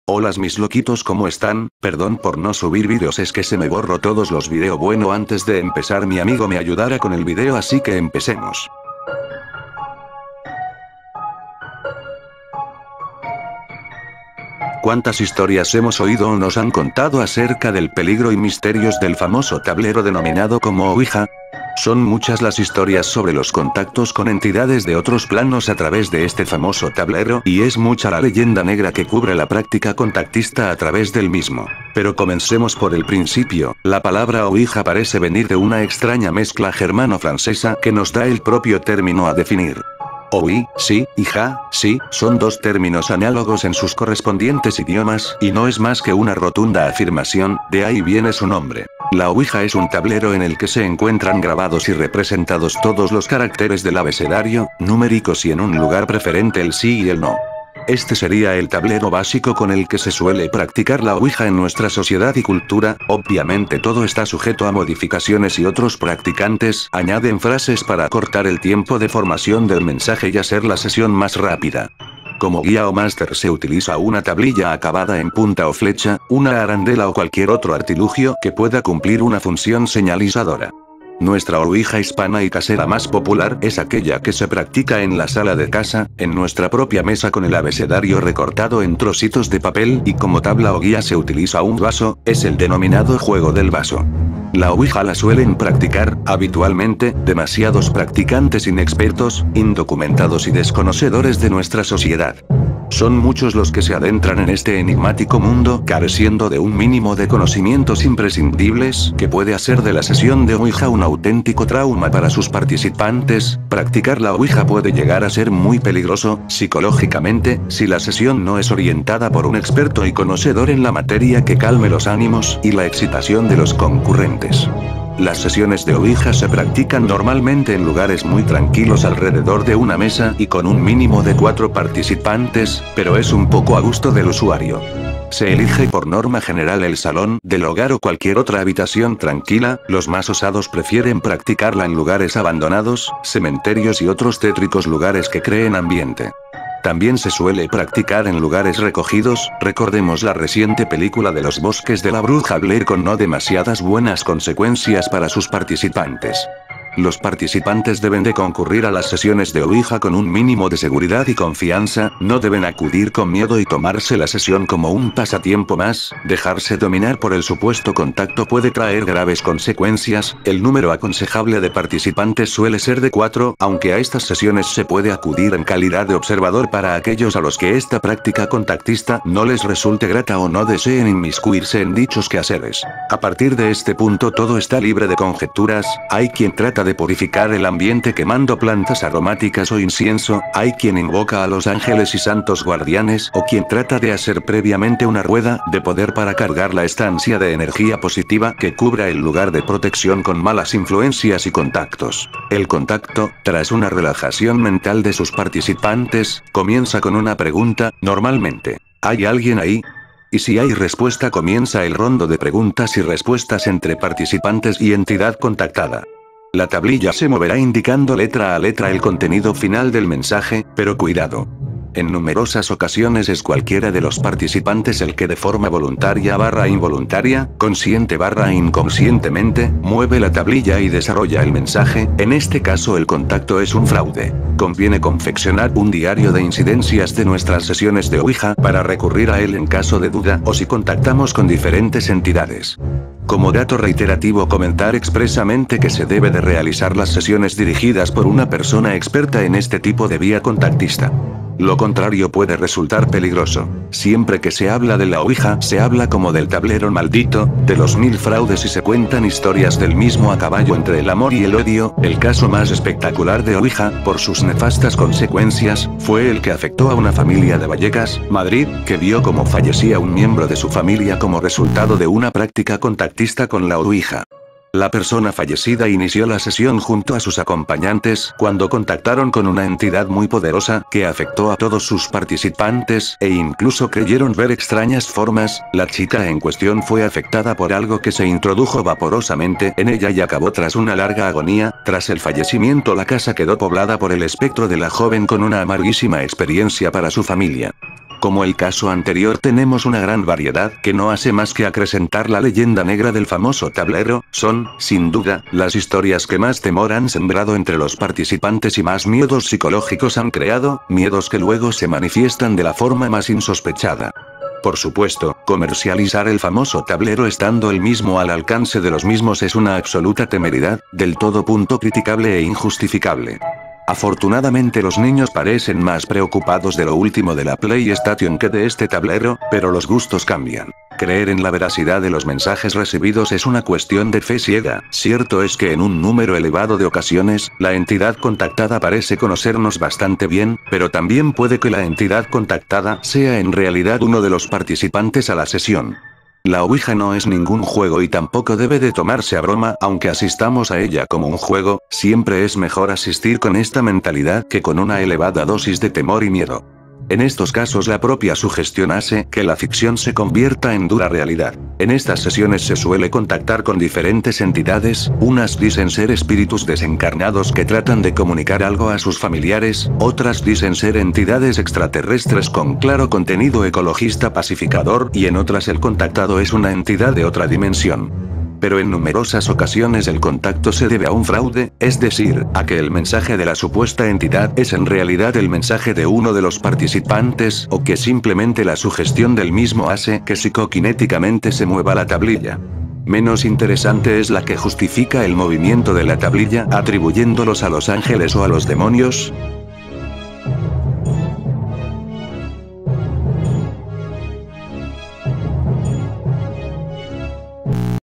Hola mis loquitos, ¿cómo están? Perdón por no subir vídeos, es que se me borró todos los vídeos. Bueno, antes de empezar mi amigo me ayudará con el vídeo, así que empecemos. ¿Cuántas historias hemos oído o nos han contado acerca del peligro y misterios del famoso tablero denominado como Ouija? Son muchas las historias sobre los contactos con entidades de otros planos a través de este famoso tablero, y es mucha la leyenda negra que cubre la práctica contactista a través del mismo. Pero comencemos por el principio. La palabra Ouija parece venir de una extraña mezcla germano-francesa que nos da el propio término a definir. Ouí, sí, y ja, sí, son dos términos análogos en sus correspondientes idiomas, y no es más que una rotunda afirmación, de ahí viene su nombre. La Ouija es un tablero en el que se encuentran grabados y representados todos los caracteres del abecedario, numéricos y en un lugar preferente el sí y el no. Este sería el tablero básico con el que se suele practicar la Ouija en nuestra sociedad y cultura. Obviamente todo está sujeto a modificaciones y otros practicantes añaden frases para acortar el tiempo de formación del mensaje y hacer la sesión más rápida. Como guía o máster se utiliza una tablilla acabada en punta o flecha, una arandela o cualquier otro artilugio que pueda cumplir una función señalizadora. Nuestra Ouija hispana y casera más popular es aquella que se practica en la sala de casa, en nuestra propia mesa con el abecedario recortado en trocitos de papel y como tabla o guía se utiliza un vaso, es el denominado juego del vaso. La Ouija la suelen practicar, habitualmente, demasiados practicantes inexpertos, indocumentados y desconocedores de nuestra sociedad. Son muchos los que se adentran en este enigmático mundo careciendo de un mínimo de conocimientos imprescindibles que puede hacer de la sesión de Ouija un auténtico trauma para sus participantes. Practicar la Ouija puede llegar a ser muy peligroso, psicológicamente, si la sesión no es orientada por un experto y conocedor en la materia que calme los ánimos y la excitación de los concurrentes. Las sesiones de Ouija se practican normalmente en lugares muy tranquilos alrededor de una mesa y con un mínimo de 4 participantes, pero es un poco a gusto del usuario. Se elige por norma general el salón del hogar o cualquier otra habitación tranquila. Los más osados prefieren practicarla en lugares abandonados, cementerios y otros tétricos lugares que creen ambiente. También se suele practicar en lugares recogidos, recordemos la reciente película de los bosques de la bruja Blair con no demasiadas buenas consecuencias para sus participantes. Los participantes deben de concurrir a las sesiones de Ouija con un mínimo de seguridad y confianza, no deben acudir con miedo y tomarse la sesión como un pasatiempo más. Dejarse dominar por el supuesto contacto puede traer graves consecuencias. El número aconsejable de participantes suele ser de 4, aunque a estas sesiones se puede acudir en calidad de observador para aquellos a los que esta práctica contactista no les resulte grata o no deseen inmiscuirse en dichos quehaceres. A partir de este punto todo está libre de conjeturas. Hay quien trata de purificar el ambiente quemando plantas aromáticas o incienso, hay quien invoca a los ángeles y santos guardianes o quien trata de hacer previamente una rueda de poder para cargar la estancia de energía positiva que cubra el lugar de protección con malas influencias y contactos. El contacto, tras una relajación mental de sus participantes, comienza con una pregunta, normalmente, ¿hay alguien ahí? Y si hay respuesta comienza el rondo de preguntas y respuestas entre participantes y entidad contactada. La tablilla se moverá indicando letra a letra el contenido final del mensaje, pero cuidado. En numerosas ocasiones es cualquiera de los participantes el que de forma voluntaria / involuntaria, consciente / inconscientemente, mueve la tablilla y desarrolla el mensaje. En este caso el contacto es un fraude. Conviene confeccionar un diario de incidencias de nuestras sesiones de Ouija para recurrir a él en caso de duda o si contactamos con diferentes entidades. Como dato reiterativo, comentar expresamente que se debe de realizar las sesiones dirigidas por una persona experta en este tipo de vía contactista. Lo contrario puede resultar peligroso. Siempre que se habla de la Ouija, se habla como del tablero maldito, de los 1000 fraudes y se cuentan historias del mismo a caballo entre el amor y el odio. El caso más espectacular de Ouija, por sus nefastas consecuencias, fue el que afectó a una familia de Vallecas, Madrid, que vio cómo fallecía un miembro de su familia como resultado de una práctica contactista con la Ouija. La persona fallecida inició la sesión junto a sus acompañantes cuando contactaron con una entidad muy poderosa que afectó a todos sus participantes e incluso creyeron ver extrañas formas. La chica en cuestión fue afectada por algo que se introdujo vaporosamente en ella y acabó tras una larga agonía. Tras el fallecimiento la casa quedó poblada por el espectro de la joven con una amarguísima experiencia para su familia. Como el caso anterior, tenemos una gran variedad que no hace más que acrecentar la leyenda negra del famoso tablero. Son, sin duda, las historias que más temor han sembrado entre los participantes y más miedos psicológicos han creado, miedos que luego se manifiestan de la forma más insospechada. Por supuesto, comercializar el famoso tablero estando el mismo al alcance de los mismos es una absoluta temeridad, del todo criticable e injustificable. Afortunadamente los niños parecen más preocupados de lo último de la PlayStation que de este tablero, pero los gustos cambian. Creer en la veracidad de los mensajes recibidos es una cuestión de fe ciega. Cierto es que en un número elevado de ocasiones, la entidad contactada parece conocernos bastante bien, pero también puede que la entidad contactada sea en realidad uno de los participantes a la sesión. La Ouija no es ningún juego y tampoco debe de tomarse a broma, aunque asistamos a ella como un juego, siempre es mejor asistir con esta mentalidad que con una elevada dosis de temor y miedo. En estos casos la propia sugestión hace que la ficción se convierta en dura realidad. En estas sesiones se suele contactar con diferentes entidades, unas dicen ser espíritus desencarnados que tratan de comunicar algo a sus familiares, otras dicen ser entidades extraterrestres con claro contenido ecologista pacificador y en otras el contactado es una entidad de otra dimensión. Pero en numerosas ocasiones el contacto se debe a un fraude, es decir, a que el mensaje de la supuesta entidad es en realidad el mensaje de uno de los participantes, o que simplemente la sugestión del mismo hace que psicoquinéticamente se mueva la tablilla. Menos interesante es la que justifica el movimiento de la tablilla atribuyéndolos a los ángeles o a los demonios.